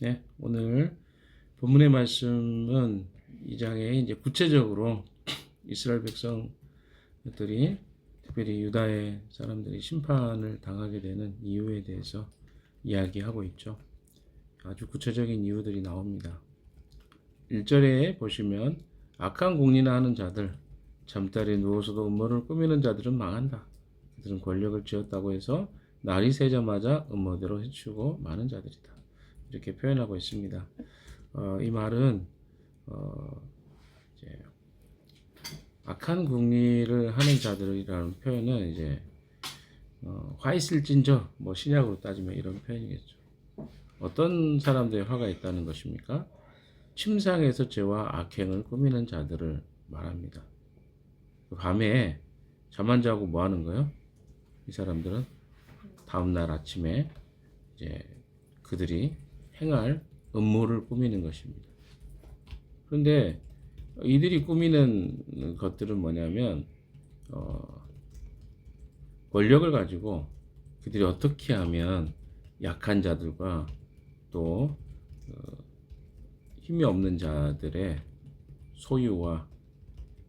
네, 오늘 본문의 말씀은 이 장에 이제 구체적으로 이스라엘 백성들이 특별히 유다의 사람들이 심판을 당하게 되는 이유에 대해서 이야기하고 있죠. 아주 구체적인 이유들이 나옵니다. 1절에 보시면 악한 공리나 하는 자들, 잠자리에 누워서도 음모를 꾸미는 자들은 망한다. 그들은 권력을 쥐었다고 해서 날이 새자마자 음모대로 해치우고 많은 자들이다. 이렇게 표현하고 있습니다. 이 말은 이제 악한 궁리를 하는 자들이라는 표현은 이제 화 있을진저 뭐 신약으로 따지면 이런 표현이겠죠. 어떤 사람들의 화가 있다는 것입니까? 침상에서 죄와 악행을 꾸미는 자들을 말합니다. 밤에 잠 안 자고 뭐 하는 거예요? 이 사람들은 다음날 아침에 이제 그들이 행할 음모를 꾸미는 것입니다. 그런데 이들이 꾸미는 것들은 뭐냐면 권력을 가지고 그들이 어떻게 하면 약한 자들과 또 힘이 없는 자들의 소유와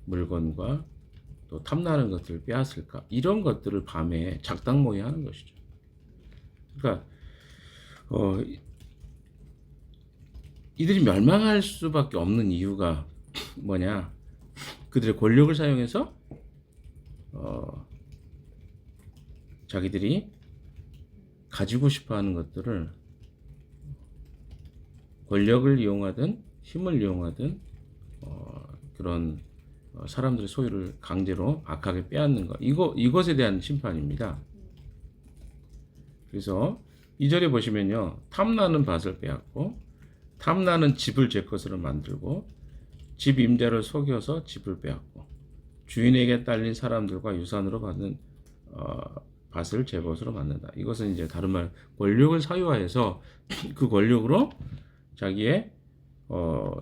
물건과 또 탐나는 것들을 빼앗을까, 이런 것들을 밤에 작당모의 하는 것이죠. 그러니까 이들이 멸망할 수밖에 없는 이유가 뭐냐? 그들의 권력을 사용해서 자기들이 가지고 싶어하는 것들을 권력을 이용하든 힘을 이용하든 그런 사람들의 소유를 강제로 악하게 빼앗는 것, 이것에 대한 심판입니다. 그래서 2절에 보시면요, 탐나는 밭을 빼앗고 탐나는 집을 제 것으로 만들고 집 임자를 속여서 집을 빼앗고 주인에게 딸린 사람들과 유산으로 받는 밭을 제 것으로 만든다. 이것은 이제 다른 말 권력을 사유화해서 그 권력으로 자기의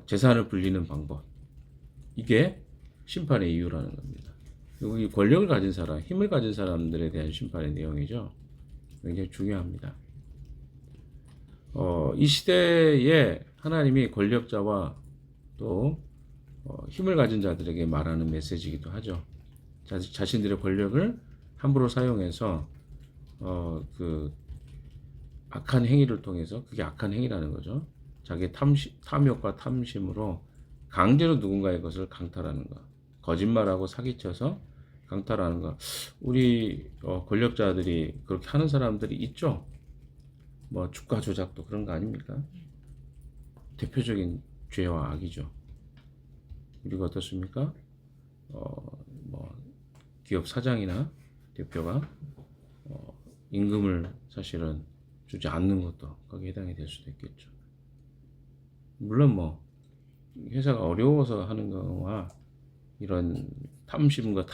재산을 불리는 방법, 이게 심판의 이유라는 겁니다. 그리고 이 권력을 가진 사람, 힘을 가진 사람들에 대한 심판의 내용이죠. 굉장히 중요합니다. 이 시대에 하나님이 권력자와 또 힘을 가진 자들에게 말하는 메시지이기도 하죠. 자신들의 권력을 함부로 사용해서 그 악한 행위를 통해서, 그게 악한 행위라는 거죠. 자기의 탐욕과 탐심으로 강제로 누군가의 것을 강탈하는 것, 거짓말하고 사기쳐서 강탈하는 것. 우리 권력자들이 그렇게 하는 사람들이 있죠. 뭐 주가 조작도 그런 거 아닙니까? 대표적인 죄와 악이죠. 그리고 어떻습니까? 뭐 기업 사장이나 대표가 임금을 사실은 주지 않는 것도 거기에 해당이 될 수도 있겠죠. 물론 뭐 회사가 어려워서 하는 거와 이런 탐심과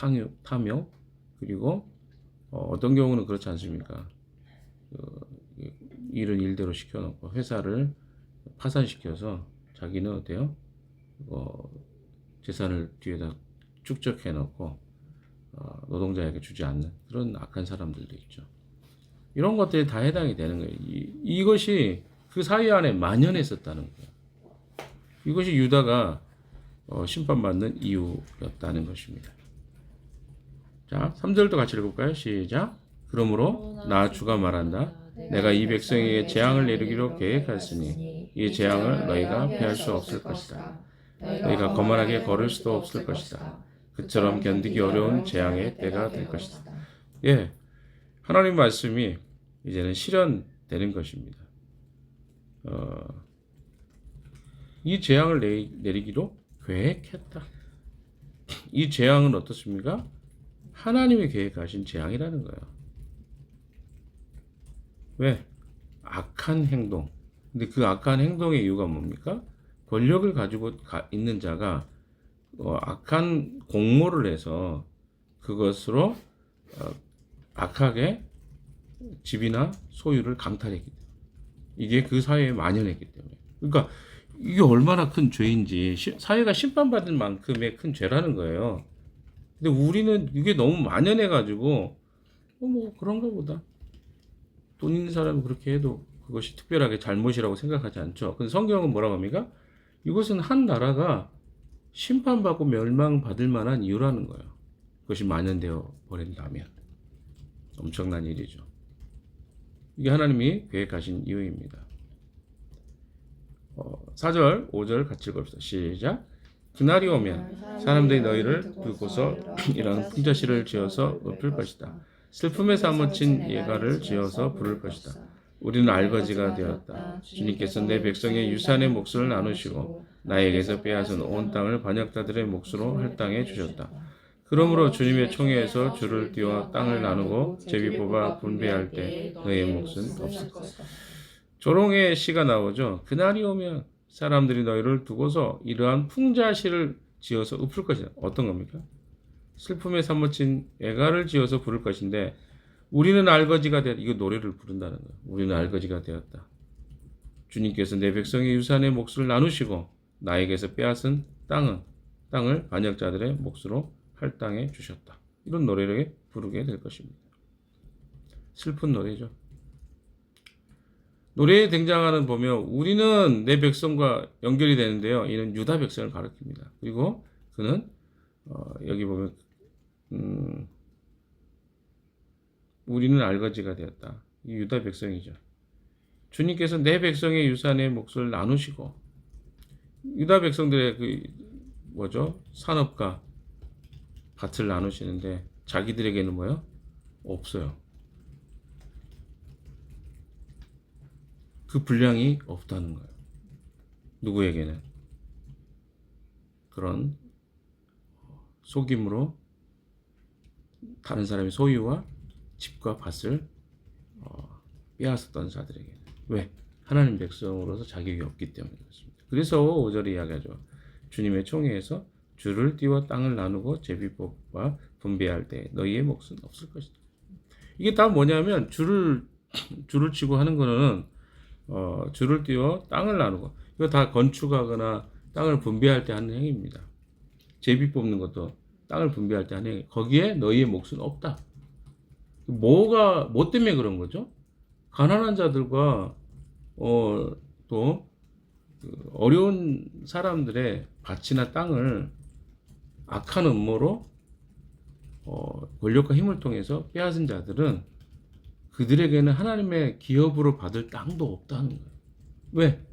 탐욕, 그리고 어떤 경우는 그렇지 않습니까? 일은 일대로 시켜놓고 회사를 파산시켜서 자기는 어때요? 재산을 뒤에다 축적해놓고 노동자에게 주지 않는 그런 악한 사람들도 있죠. 이런 것들이 다 해당이 되는 거예요. 이것이 그 사회 안에 만연했었다는 거예요. 이것이 유다가 심판받는 이유였다는 것입니다. 자, 3절도 같이 읽어볼까요? 시작. 그러므로 나 주가 말한다. 내가 이 백성에게 재앙을 내리기로 계획하였으니 이 재앙을 너희가 피할 수 없을 것이다. 너희가 거만하게 걸을 수도 없을 것이다. 그처럼 견디기 어려운 재앙의 때가 될 것이다. 예, 하나님 말씀이 이제는 실현되는 것입니다. 이 재앙을 내리기로 계획했다. 이 재앙은 어떻습니까? 하나님이 계획하신 재앙이라는 거예요. 왜? 악한 행동. 근데 그 악한 행동의 이유가 뭡니까? 권력을 가지고 있는 자가 악한 공모를 해서 그것으로 악하게 집이나 소유를 강탈했기 때문에, 이게 그 사회에 만연했기 때문에. 그러니까 이게 얼마나 큰 죄인지, 사회가 심판받을 만큼의 큰 죄라는 거예요. 근데 우리는 이게 너무 만연해가지고 뭐 그런가 보다, 돈 있는 사람이 그렇게 해도 그것이 특별하게 잘못이라고 생각하지 않죠. 근데 성경은 뭐라고 합니까? 이것은 한 나라가 심판받고 멸망받을 만한 이유라는 거예요. 그것이 만연되어 버린다면 엄청난 일이죠. 이게 하나님이 계획하신 이유입니다. 4절, 5절 같이 읽읍시다. 시작. 그날이 오면 사람들이 너희를 두고서 이런 풍자시를 지어서 읊을 것이다. 슬픔에 사무친 예가를 지어서 부를 것이다. 우리는 알거지가 되었다. 주님께서 내 백성의 유산의 몫을 나누시고 나에게서 빼앗은 온 땅을 반역자들의 몫으로 할당해 주셨다. 그러므로 주님의 총회에서 줄을 띄워 땅을 나누고 제비 뽑아 분배할 때 너의 몫은 없을 것이다. 조롱의 시가 나오죠. 그날이 오면 사람들이 너희를 두고서 이러한 풍자시를 지어서 읊을 것이다. 어떤 겁니까? 슬픔에 사무친 애가를 지어서 부를 것인데 우리는 알거지가 되었다. 이거 노래를 부른다는 거예요. 우리는 알거지가 되었다. 주님께서 내 백성의 유산의 몫을 나누시고 나에게서 빼앗은 땅을 반역자들의 몫으로 할당해 주셨다. 이런 노래를 부르게 될 것입니다. 슬픈 노래죠. 노래에 등장하는 보면 우리는 내 백성과 연결이 되는데요. 이는 유다 백성을 가리킵니다. 그리고 그는 여기 보면 우리는 알거지가 되었다. 이 유다 백성이죠. 주님께서 내 백성의 유산의 몫을 나누시고 유다 백성들의 그 산업과 밭을 나누시는데 자기들에게는 뭐요? 없어요. 그 분량이 없다는 거예요. 누구에게는 그런 속임으로 다른 사람의 소유와 집과 밭을 빼앗았던 자들에게. 왜? 하나님 백성으로서 자격이 없기 때문에 그렇습니다. 그래서 5절에 이야기하죠. 주님의 총회에서 줄을 띄워 땅을 나누고 제비뽑아 분배할 때 너희의 몫은 없을 것이다. 이게 다 뭐냐면 줄을 치고 하는 거는 줄을 띄워 땅을 나누고 이거 다 건축하거나 땅을 분배할 때 하는 행위입니다. 제비 뽑는 것도 땅을 분배할 때 하는 행위. 거기에 너희의 몫은 없다. 뭐 때문에 그런 거죠? 가난한 자들과 또 어려운 사람들의 밭이나 땅을 악한 음모로 권력과 힘을 통해서 빼앗은 자들은 그들에게는 하나님의 기업으로 받을 땅도 없다는 거예요. 왜?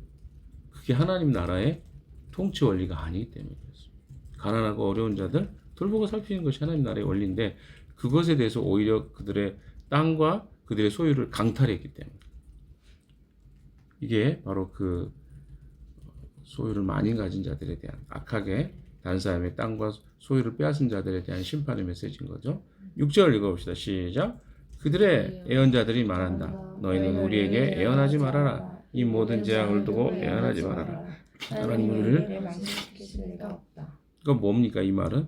그게 하나님 나라의 통치 원리가 아니기 때문에 그렇습니다. 가난하고 어려운 자들 돌보고 살피는 것이 하나님 나라의 원리인데 그것에 대해서 오히려 그들의 땅과 그들의 소유를 강탈했기 때문에 이게 바로 그 소유를 많이 가진 자들에 대한 악하게 다른 사람의 땅과 소유를 빼앗은 자들에 대한 심판의 메시지인 거죠. 6절 읽어봅시다. 시작. 그들의 애언자들이 말한다. 너희는 우리에게 애언하지 말아라. 이 모든 재앙을 두고 애언하지 말아라. 하나님 우리를 망신시킬 리가 없다. 그건 뭡니까 이 말은?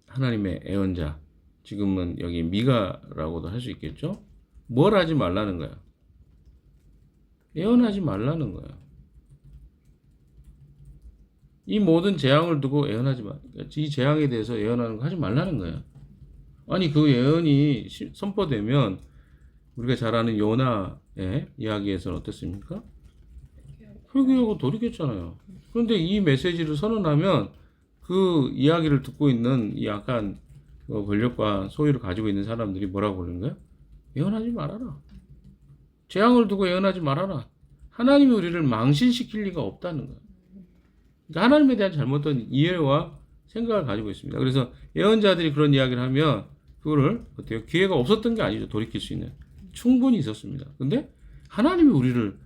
하나님의 애언자. 지금은 여기 미가라고도 할 수 있겠죠? 뭘 하지 말라는 거야? 애언하지 말라는 거야. 이 모든 재앙을 두고 애언하지 마. 이 재앙에 대해서 애언하는 거 하지 말라는 거야. 아니 그 예언이 선포되면 우리가 잘 아는 요나의 이야기에서는 어떻습니까? 회개하고 돌이켰잖아요. 그런데 이 메시지를 선언하면 그 이야기를 듣고 있는 이 약간 권력과 소유를 가지고 있는 사람들이 뭐라고 그러는 거야? 예언하지 말아라. 재앙을 두고 예언하지 말아라. 하나님이 우리를 망신시킬 리가 없다는 거야. 그러니까 하나님에 대한 잘못된 이해와 생각을 가지고 있습니다. 그래서 예언자들이 그런 이야기를 하면 그거를 어때요? 기회가 없었던 게 아니죠. 돌이킬 수 있는. 충분히 있었습니다. 근데 하나님이 우리를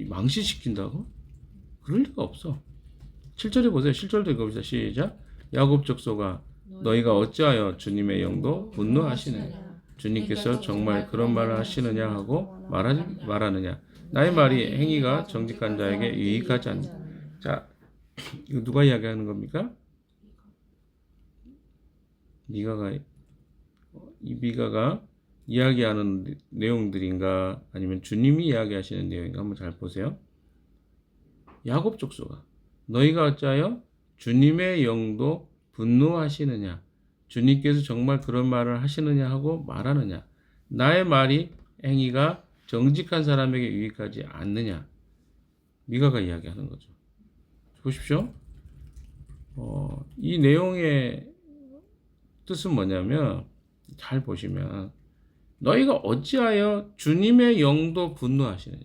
망신시킨다고? 그럴 리가 없어. 7절에 보세요. 7절도 읽어봅시다. 시작. 야곱 족속아 너희가 어찌하여 주님의 영도 분노하시느냐. 주님께서 정말 그런 말을 하시느냐 하고 말하느냐. 나의 말이 행위가 정직한 자에게 유익하지 않느냐. 자, 이거 누가 이야기하는 겁니까? 미가가 이야기하는 내용들인가 아니면 주님이 이야기하시는 내용인가 한번 잘 보세요. 야곱 족속아 너희가 어찌하여 주님의 영도 분노하시느냐. 주님께서 정말 그런 말을 하시느냐 하고 말하느냐. 나의 말이 행위가 정직한 사람에게 유익하지 않느냐. 미가가 이야기하는 거죠. 보십시오. 이 내용의 뜻은 뭐냐면 잘 보시면 너희가 어찌하여 주님의 영도 분노하시느냐.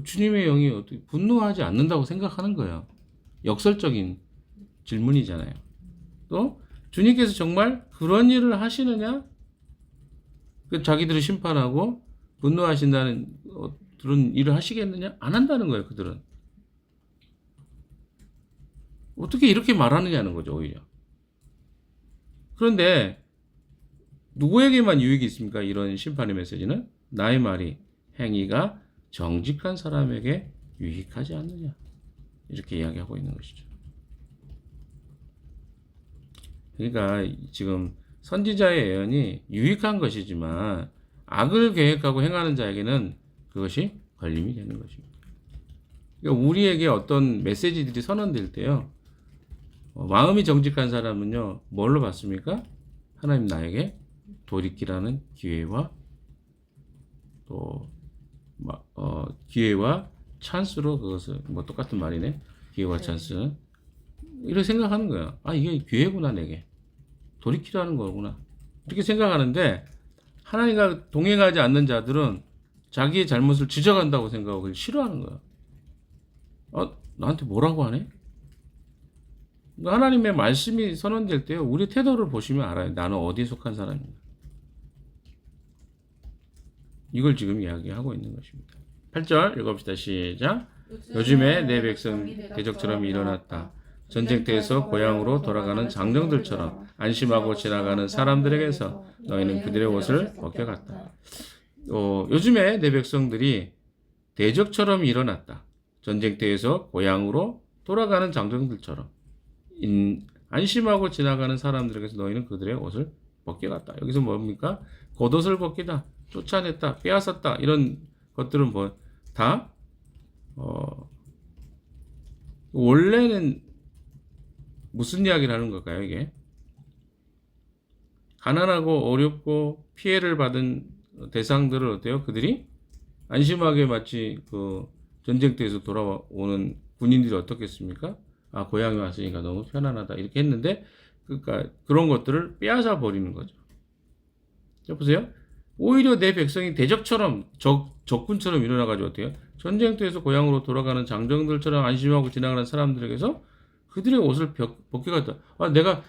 주님의 영이 어떻게 분노하지 않는다고 생각하는 거예요. 역설적인 질문이잖아요. 또 주님께서 정말 그런 일을 하시느냐? 자기들을 심판하고 분노하신다는 그런 일을 하시겠느냐? 안 한다는 거예요. 그들은. 어떻게 이렇게 말하느냐는 거죠. 오히려. 그런데 누구에게만 유익이 있습니까? 이런 심판의 메시지는 나의 말이 행위가 정직한 사람에게 유익하지 않느냐. 이렇게 이야기하고 있는 것이죠. 그러니까 지금 선지자의 예언이 유익한 것이지만 악을 계획하고 행하는 자에게는 그것이 걸림이 되는 것입니다. 그러니까 우리에게 어떤 메시지들이 선언될 때요. 마음이 정직한 사람은요. 뭘로 받습니까? 하나님 나에게 돌이키라는 기회와 또 기회와 찬스로 그것을 뭐 똑같은 말이네. 기회와 찬스. 이렇게 생각하는 거예요. 아, 이게 기회구나, 내게. 돌이키라는 거구나. 이렇게 생각하는데, 하나님과 동행하지 않는 자들은 자기의 잘못을 지적한다고 생각하고 그걸 싫어하는 거예요. 나한테 뭐라고 하네? 그러니까 하나님의 말씀이 선언될 때 우리 태도를 보시면 알아요. 나는 어디에 속한 사람인가. 이걸 지금 이야기하고 있는 것입니다. 8절 읽어봅시다. 시작. 요즘에 내 백성 대적처럼 일어났다. 전쟁터에서 고향으로 돌아가는 장정들처럼 안심하고 지나가는 사람들에게서 너희는 그들의 옷을 벗겨갔다. 요즘에 내 백성들이 대적처럼 일어났다. 전쟁터에서 고향으로 돌아가는 장정들처럼 안심하고 지나가는 사람들에게서 너희는 그들의 옷을 벗겨갔다. 여기서 뭡니까? 겉옷을 벗기다, 쫓아냈다, 빼앗았다, 이런 것들은 다 원래는 무슨 이야기를 하는 걸까요, 이게? 가난하고 어렵고 피해를 받은 대상들을 어때요? 그들이 안심하게 마치 그 전쟁터에서 돌아오는 군인들이 어떻겠습니까? 아, 고향에 왔으니까 너무 편안하다. 이렇게 했는데, 그러니까 그런 것들을 빼앗아 버리는 거죠. 자, 보세요. 오히려 내 백성이 대적처럼, 적군처럼 일어나가지고 어때요? 전쟁터에서 고향으로 돌아가는 장정들처럼 안심하고 지나가는 사람들에게서 그들의 옷을 벗겨갔다. 아, 내가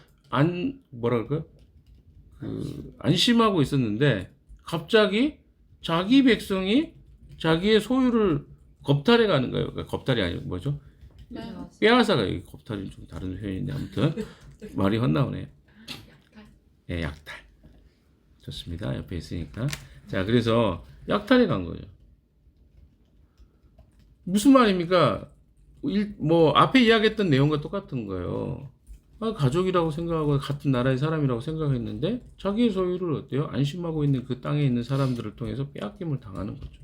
안심하고 있었는데 갑자기 자기 백성이 자기의 소유를 겁탈해 가는 거예요. 그러니까 겁탈이 아니고 뭐죠? 빼앗아가. 여기 겁탈이 좀 다른 표현인데 아무튼 말이 헛나오네요. 예, 약탈. 좋습니다. 옆에 있으니까. 자, 그래서 약탈해 간 거죠. 무슨 말입니까? 앞에 이야기했던 내용과 똑같은 거예요. 가족이라고 생각하고 같은 나라의 사람이라고 생각했는데 자기의 소유를 어때요? 안심하고 있는 그 땅에 있는 사람들을 통해서 빼앗김을 당하는 거죠.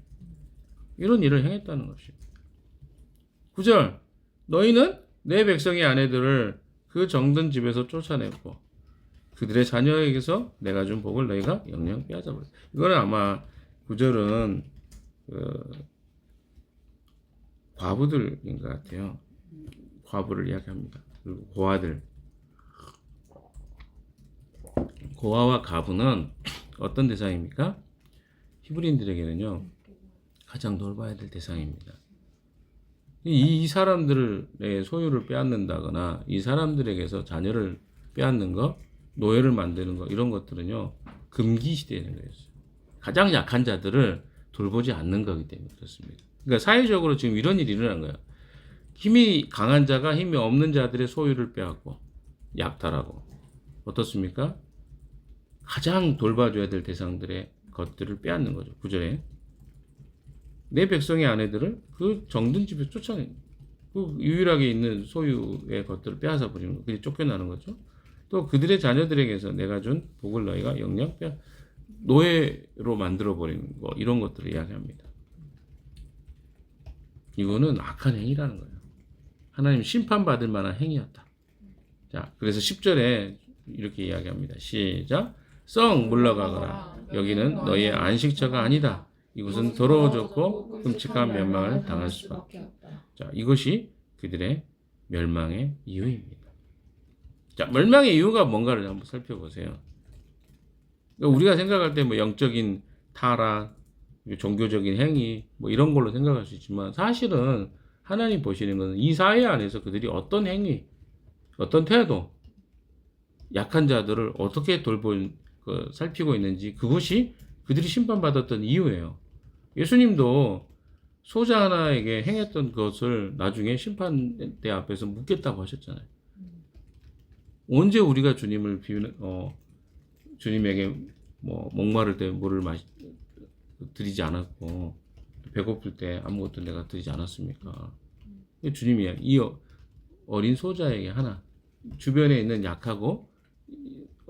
이런 일을 행했다는 것입니다. 9절. 너희는 내 백성의 아내들을 그 정든 집에서 쫓아냈고 그들의 자녀에게서 내가 준 복을 너희가 영영 빼앗아버렸다. 이거는 아마 9절은 과부들인 것 같아요. 과부를 이야기합니다. 그리고 고아들. 고아와 가부는 어떤 대상입니까? 히브리인들에게는요, 가장 돌봐야 될 대상입니다. 이 사람들의 소유를 빼앗는다거나 이 사람들에게서 자녀를 빼앗는 거, 노예를 만드는 거, 이런 것들은요, 금기시되는 거였어요. 가장 약한 자들을 돌보지 않는 거기 때문에 그렇습니다. 그러니까 사회적으로 지금 이런 일이 일어난 거예요. 힘이 강한 자가 힘이 없는 자들의 소유를 빼앗고 약탈하고 어떻습니까? 가장 돌봐줘야 될 대상들의 것들을 빼앗는 거죠. 9절에 내 백성의 아내들을 그 정든 집에 쫓아내는 그 유일하게 있는 소유의 것들을 빼앗아 버리는 거. 그게 쫓겨나는 거죠. 또 그들의 자녀들에게서 내가 준 복을 너희가 영영 노예로 만들어 버리는 거, 이런 것들을 이야기합니다. 이거는 악한 행위라는 거예요. 하나님 심판받을 만한 행위였다. 자, 그래서 10절에 이렇게 이야기합니다. 시작. 썩 물러가거라. 여기는 너희의 안식처가 아니다. 이곳은 더러워졌고 끔찍한 멸망을 당할 수밖에 없다. 자, 이것이 그들의 멸망의 이유입니다. 자, 멸망의 이유가 뭔가를 한번 살펴보세요. 그러니까 우리가 생각할 때 뭐 영적인 타락, 종교적인 행위, 뭐 이런 걸로 생각할 수 있지만 사실은 하나님 보시는 것은 이 사회 안에서 그들이 어떤 행위, 어떤 태도, 약한 자들을 어떻게 살피고 있는지 그것이 그들이 심판받았던 이유예요. 예수님도 소자 하나에게 행했던 것을 나중에 심판대 앞에서 묻겠다고 하셨잖아요. 언제 우리가 주님에게 뭐 목마를 때 물을 드리지 않았고 배고플 때 아무것도 내가 드리지 않았습니까? 주님이 이 어린 소자에게 하나 주변에 있는 약하고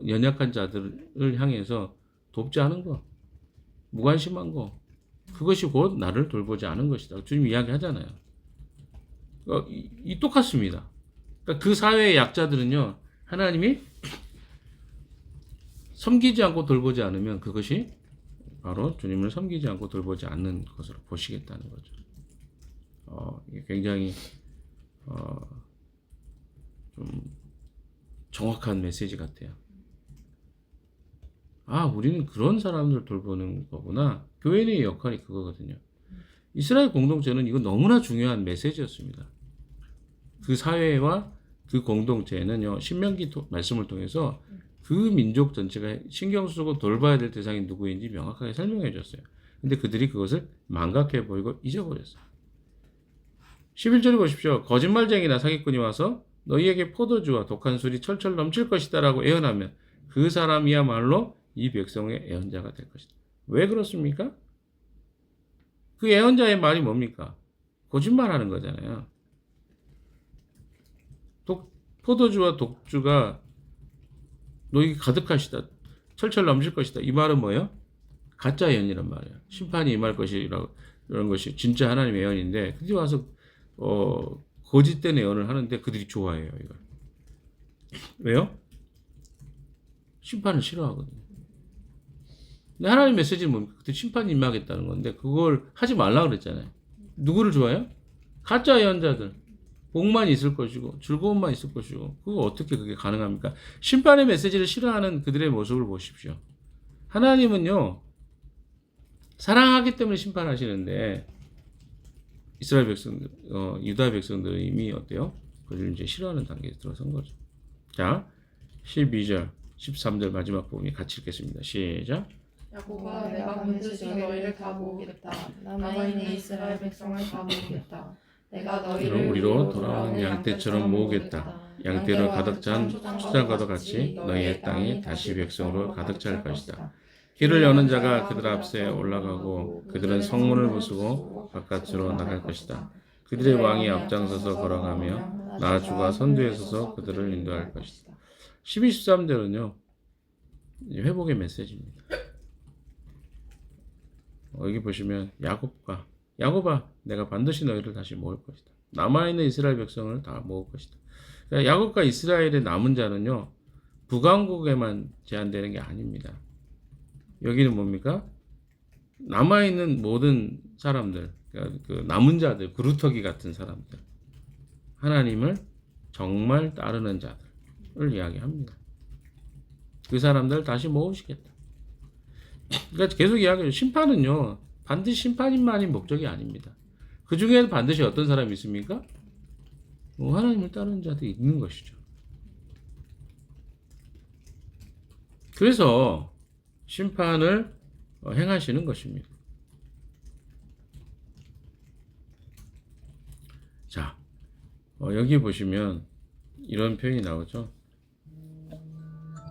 연약한 자들을 향해서 돕지 않은 거, 무관심한 거, 그것이 곧 나를 돌보지 않은 것이다. 주님 이야기하잖아요. 이 똑같습니다. 그러니까 그 사회의 약자들은요, 하나님이 섬기지 않고 돌보지 않으면 그것이 바로 주님을 섬기지 않고 돌보지 않는 것으로 보시겠다는 거죠. 이게 굉장히 좀 정확한 메시지 같아요. 아, 우리는 그런 사람들 돌보는 거구나. 교회의 역할이 그거거든요. 이스라엘 공동체는 이거 너무나 중요한 메시지였습니다. 그 사회와 그 공동체는요, 신명기 말씀을 통해서 그 민족 전체가 신경 쓰고 돌봐야 될 대상이 누구인지 명확하게 설명해 줬어요. 근데 그들이 그것을 망각해 보이고 잊어버렸어요. 11절에 보십시오. 거짓말쟁이나 사기꾼이 와서 너희에게 포도주와 독한 술이 철철 넘칠 것이다 라고 예언하면 그 사람이야말로 이 백성의 예언자가 될 것이다. 왜 그렇습니까? 그 예언자의 말이 뭡니까? 거짓말하는 거잖아요. 포도주와 독주가 너희 가득하시다. 철철 넘칠 것이다. 이 말은 뭐예요? 가짜 예언이란 말이에요. 심판이 임할 것이라고 이런 것이 진짜 하나님의 예언인데 그들이 와서 거짓된 예언을 하는데 그들이 좋아해요. 이걸. 왜요? 심판을 싫어하거든요. 근데 하나님 메시지는 뭡니까? 그때 심판이 임하겠다는 건데 그걸 하지 말라 그랬잖아요. 누구를 좋아해요? 가짜 예언자들. 복만 있을 것이고 즐거움만 있을 것이고 그거 어떻게 그게 가능합니까? 심판의 메시지를 싫어하는 그들의 모습을 보십시오. 하나님은요 사랑하기 때문에 심판하시는데 이스라엘 백성들, 유다 백성들은 이미 어때요? 그들을 이제 싫어하는 단계에 들어선 거죠. 자, 12절, 13절 마지막 부분이 같이 읽겠습니다. 시작. 야곱아, 내가 반드시 너희를 다 모으겠다. 남아있는 이스라엘 백성을 다 모으겠다. 내가 너희를 우리로 돌아오는 양떼처럼 모으겠다. 양떼로 가득 찬 초장과도 같이 너희의 땅이 다시 백성으로 가득 찰 것이다. 길을 여는 자가 그들 앞에 올라가고 그들은 성문을 부수고 바깥으로 나갈 것이다. 그들의 왕이 앞장서서 걸어가며 나주가 선두에 서서 그들을 인도할 것이다. 12, 13절은요. 회복의 메시지입니다. 여기 보시면 야곱아 내가 반드시 너희를 다시 모을 것이다. 남아있는 이스라엘 백성을 다 모을 것이다. 그러니까 야곱과 이스라엘의 남은 자는요. 북왕국에만 제한되는 게 아닙니다. 여기는 뭡니까? 남아있는 모든 사람들, 그러니까 그 남은 자들, 그루터기 같은 사람들, 하나님을 정말 따르는 자들을 이야기합니다. 그 사람들을 다시 모으시겠다. 그러니까 계속 이야기해요. 심판은요, 반드시 심판만이 목적이 아닙니다. 그 중에는 반드시 어떤 사람이 있습니까? 하나님을 따르는 자들이 있는 것이죠. 그래서 심판을 행하시는 것입니다. 자, 여기 보시면 이런 표현이 나오죠.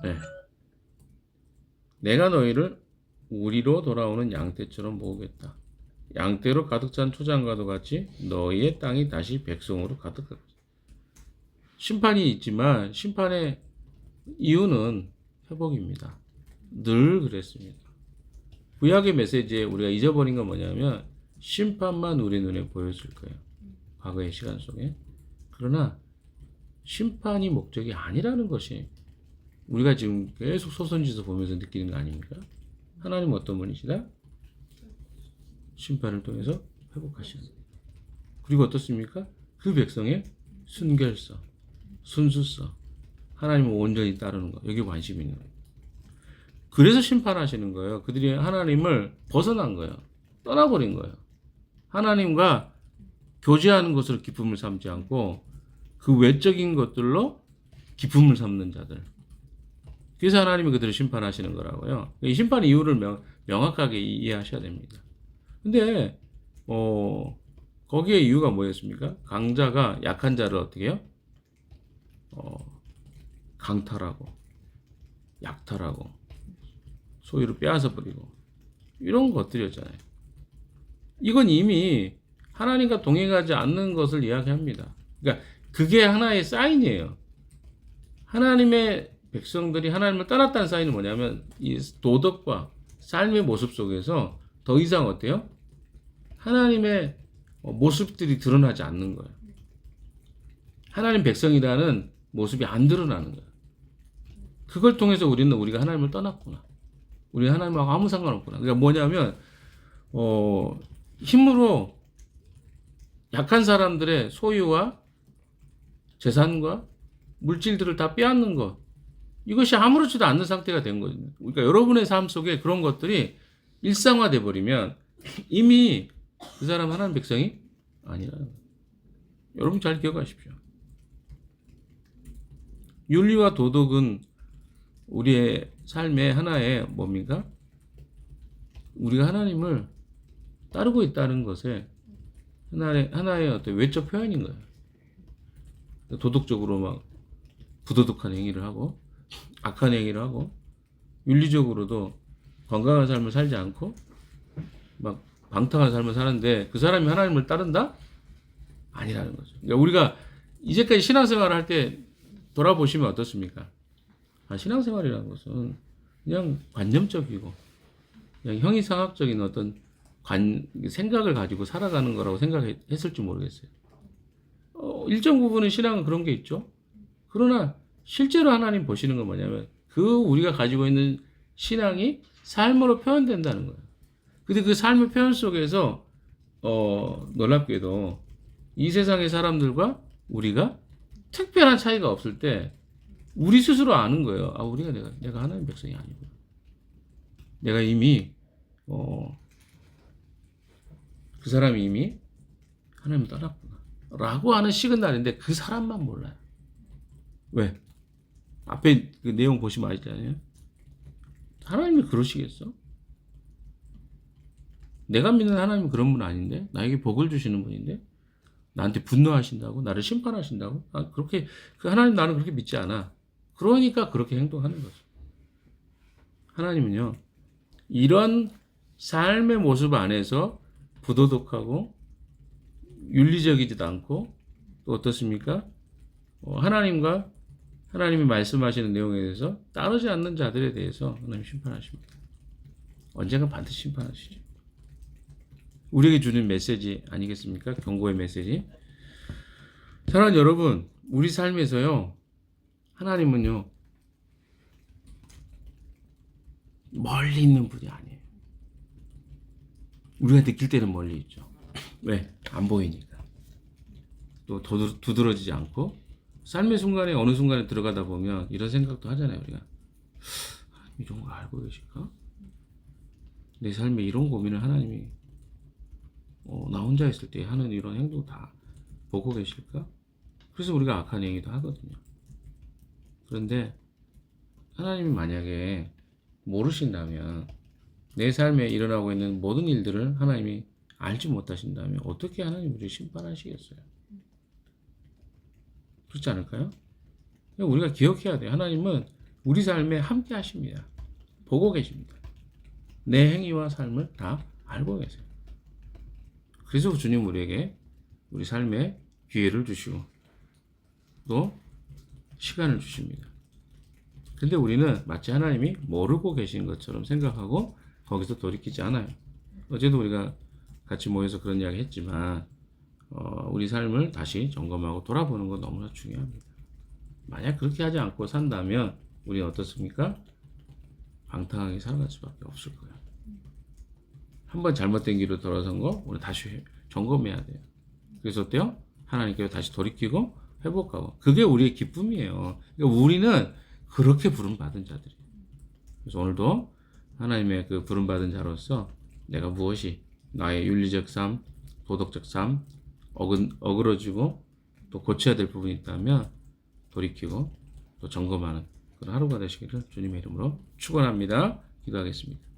네. 내가 너희를 우리로 돌아오는 양떼처럼 모으겠다. 양떼로 가득 찬 초장과도 같이 너희의 땅이 다시 백성으로 가득할 것이다. 심판이 있지만 심판의 이유는 회복입니다. 늘 그랬습니다. 구약의 메시지에 우리가 잊어버린 건 뭐냐면 심판만 우리 눈에 보였을 거예요. 과거의 시간 속에. 그러나 심판이 목적이 아니라는 것이 우리가 지금 계속 소선지서 보면서 느끼는 거 아닙니까? 하나님은 어떤 분이시다? 심판을 통해서 회복하시는. 그리고 어떻습니까? 그 백성의 순결성, 순수성, 하나님을 온전히 따르는 거. 여기 관심이 있는 거예요. 그래서 심판하시는 거예요. 그들이 하나님을 벗어난 거예요. 떠나버린 거예요. 하나님과 교제하는 것으로 기쁨을 삼지 않고 그 외적인 것들로 기쁨을 삼는 자들. 그래서 하나님이 그들을 심판하시는 거라고요. 이 심판 이유를 명확하게 이해하셔야 됩니다. 근데 거기에 이유가 뭐였습니까? 강자가 약한 자를 어떻게 해요? 강탈하고 약탈하고 소유를 빼앗아 버리고 이런 것들이었잖아요. 이건 이미 하나님과 동행하지 않는 것을 이야기합니다. 그러니까 그게 하나의 사인이에요. 하나님의 백성들이 하나님을 떠났다는 사인은 뭐냐면 이 도덕과 삶의 모습 속에서 더 이상 어때요? 하나님의 모습들이 드러나지 않는 거예요. 하나님 백성이라는 모습이 안 드러나는 거예요. 그걸 통해서 우리가 하나님을 떠났구나. 우리 하나님하고 아무 상관없구나. 그러니까 뭐냐면 힘으로 약한 사람들의 소유와 재산과 물질들을 다 빼앗는 것. 이것이 아무렇지도 않는 상태가 된 거죠. 그러니까 여러분의 삶 속에 그런 것들이 일상화돼 버리면 이미 그 사람 하나님 백성이 아니라는 거예요. 여러분 잘 기억하십시오. 윤리와 도덕은 우리의 삶의 하나의 뭡니까? 우리가 하나님을 따르고 있다는 것에 하나의 어떤 외적 표현인 거예요. 도덕적으로 막 부도덕한 행위를 하고 악한 행위를 하고 윤리적으로도 건강한 삶을 살지 않고 막 방탕한 삶을 사는데 그 사람이 하나님을 따른다? 아니라는 거죠. 그러니까 우리가 이제까지 신앙생활을 할 때 돌아보시면 어떻습니까? 신앙생활이라는 것은 그냥 관념적이고 그냥 형이상학적인 어떤 생각을 가지고 살아가는 거라고 생각했을지 모르겠어요. 일정 부분은 신앙은 그런 게 있죠. 그러나 실제로 하나님 보시는 건 뭐냐면 우리가 가지고 있는 신앙이 삶으로 표현된다는 거예요. 근데 그 삶의 표현 속에서 놀랍게도 이 세상의 사람들과 우리가 특별한 차이가 없을 때 우리 스스로 아는 거예요. 우리가 내가 하나님 백성이 아니구나. 내가 이미 그 사람이 이미 하나님을 떠났구나. 라고 하는 식은 날인데 그 사람만 몰라요. 왜? 앞에 그 내용 보시면 아시잖아요. 하나님이 그러시겠어? 내가 믿는 하나님은 그런 분 아닌데? 나에게 복을 주시는 분인데? 나한테 분노하신다고? 나를 심판하신다고? 그렇게, 하나님 나는 그렇게 믿지 않아. 그러니까 그렇게 행동하는 거죠. 하나님은요, 이런 삶의 모습 안에서 부도덕하고 윤리적이지도 않고 또 어떻습니까? 하나님과 하나님이 말씀하시는 내용에 대해서 따르지 않는 자들에 대해서 하나님 심판하십니다. 언젠가 반드시 심판하시죠. 우리에게 주는 메시지 아니겠습니까? 경고의 메시지. 사랑하는 여러분, 우리 삶에서요, 하나님은요, 멀리 있는 분이 아니에요. 우리가 느낄 때는 멀리 있죠. 왜? 안 보이니까. 또 두드러지지 않고 삶의 순간에 어느 순간에 들어가다 보면 이런 생각도 하잖아요. 우리가 이런 거 알고 계실까? 내 삶에 이런 고민을 하나님이 나 혼자 있을 때 하는 이런 행동 다 보고 계실까? 그래서 우리가 악한 행위도 하거든요. 그런데 하나님이 만약에 모르신다면 내 삶에 일어나고 있는 모든 일들을 하나님이 알지 못하신다면 어떻게 하나님 우리를 심판하시겠어요? 그렇지 않을까요? 우리가 기억해야 돼요. 하나님은 우리 삶에 함께 하십니다. 보고 계십니다. 내 행위와 삶을 다 알고 계세요. 그래서 주님 우리에게 우리 삶에 기회를 주시고 또 시간을 주십니다. 근데 우리는 마치 하나님이 모르고 계신 것처럼 생각하고 거기서 돌이키지 않아요. 어제도 우리가 같이 모여서 그런 이야기 했지만 우리 삶을 다시 점검하고 돌아보는 건 너무나 중요합니다. 만약 그렇게 하지 않고 산다면 우리는 어떻습니까? 방탕하게 살아갈 수밖에 없을 거예요. 한번 잘못된 길로 돌아선 거 오늘 다시 점검해야 돼요. 그래서 어때요? 하나님께서 다시 돌이키고 회복하고 그게 우리의 기쁨이에요. 그러니까 우리는 그렇게 부름받은 자들이에요. 그래서 오늘도 하나님의 그 부름받은 자로서 내가 무엇이 나의 윤리적 삶, 도덕적 삶, 어그러지고 또 고쳐야 될 부분이 있다면 돌이키고 또 점검하는 그런 하루가 되시기를 주님의 이름으로 축원합니다. 기도하겠습니다.